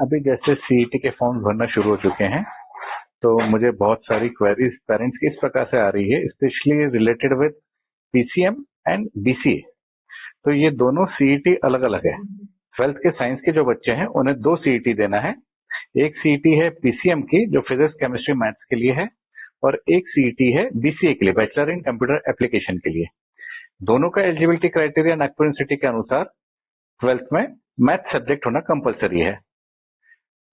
अभी जैसे सीईटी के फॉर्म भरना शुरू हो चुके हैं, तो मुझे बहुत सारी क्वेरीज पेरेंट्स की इस प्रकार से आ रही है, specially related with PCM and BCA. तो ये दोनों सीईटी अलग अलग है। 12th के साइंस के जो बच्चे हैं उन्हें 2 सीईटी देना है। एक सीईटी है पीसीएम की जो फिजिक्स केमिस्ट्री मैथ्स के लिए है, और एक सीईटी है बीसीए के लिए, बैचलर इन कंप्यूटर एप्लीकेशन के लिए। दोनों का एलिजिबिलिटी क्राइटेरिया नागपुर यूनिवर्सिटी के अनुसार 12th में मैथ सब्जेक्ट होना कंपलसरी है।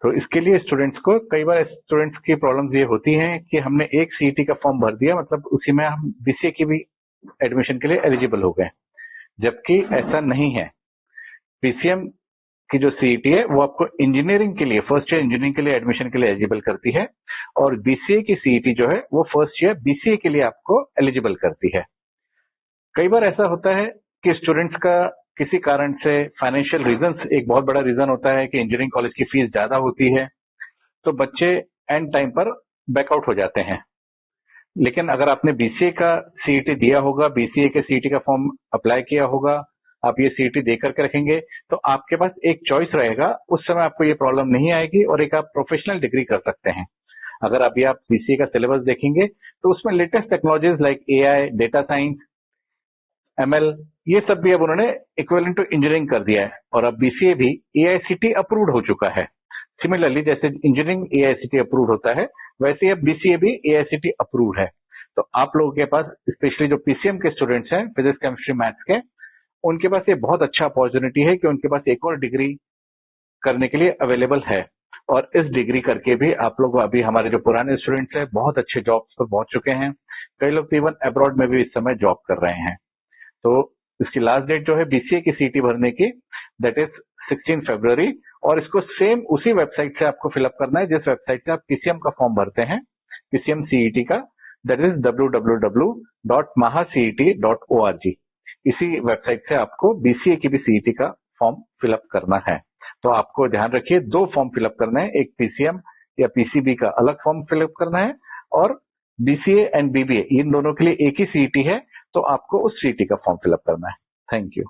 तो इसके लिए स्टूडेंट्स को, कई बार स्टूडेंट्स की प्रॉब्लम्स ये होती हैं कि हमने एक सीईटी का फॉर्म भर दिया, मतलब उसी में हम बीसीए की भी एडमिशन के लिए एलिजिबल हो गए, जबकि ऐसा नहीं है। पीसीएम की जो सीईटी है वो आपको इंजीनियरिंग के लिए, फर्स्ट ईयर इंजीनियरिंग के लिए एडमिशन के लिए एलिजिबल करती है, और बीसीए की सीईटी जो है वो फर्स्ट ईयर बीसीए के लिए आपको एलिजिबल करती है। कई बार ऐसा होता है कि स्टूडेंट्स का किसी कारण से, फाइनेंशियल रीजंस एक बहुत बड़ा रीजन होता है कि इंजीनियरिंग कॉलेज की फीस ज्यादा होती है, तो बच्चे एंड टाइम पर बैकआउट हो जाते हैं। लेकिन अगर आपने बीसीए का सीईटी दिया होगा, बीसीए के सीईटी का फॉर्म अप्लाई किया होगा, आप ये सीईटी दे करके रखेंगे, तो आपके पास एक चॉइस रहेगा, उस समय आपको ये प्रॉब्लम नहीं आएगी और एक आप प्रोफेशनल डिग्री कर सकते हैं। अगर अभी आप बीसीए का सिलेबस देखेंगे तो उसमें latest technologies like AI, data science, ML, ये सब भी अब उन्होंने इक्विवेलेंट टू इंजीनियरिंग कर दिया है, और अब बीसीए भी एआईसीटी अप्रूव्ड हो चुका है। सिमिलरली जैसे इंजीनियरिंग एआईसीटी अप्रूव्ड होता है, वैसे ही अब बीसीए भी एआईसीटी अप्रूव्ड है। तो आप लोगों के पास, स्पेशली जो पीसीएम के स्टूडेंट्स हैं, फिजिक्स केमिस्ट्री मैथ्स के, उनके पास ये बहुत अच्छा अपॉर्चुनिटी है कि उनके पास एक और डिग्री करने के लिए अवेलेबल है। और इस डिग्री करके भी आप लोग, अभी हमारे जो पुराने स्टूडेंट्स हैं, बहुत अच्छे जॉब्स पर पहुंच चुके हैं। कई लोग इवन अब्रॉड में भी इस समय जॉब कर रहे हैं। तो इसकी लास्ट डेट जो है बीसीए की सीटी भरने की, दैट इज 16 फरवरी, और इसको सेम उसी वेबसाइट से आपको फिलअप करना है जिस वेबसाइट से आप पीसीएम का फॉर्म भरते हैं, पीसीएम सीईटी का, दैट इज www.mahacet.org। इसी वेबसाइट से आपको बीसीए की भी सीईटी का फॉर्म फिलअप करना है। तो आपको ध्यान रखिए, 2 फॉर्म फिलअप करना है, एक पीसीएम या पीसीबी का अलग फॉर्म फिलअप करना है, और बीसीए एंड बीबीए इन दोनों के लिए एक ही सीईटी है, तो आपको उस सीईटी का फॉर्म फिलअप करना है। Thank you.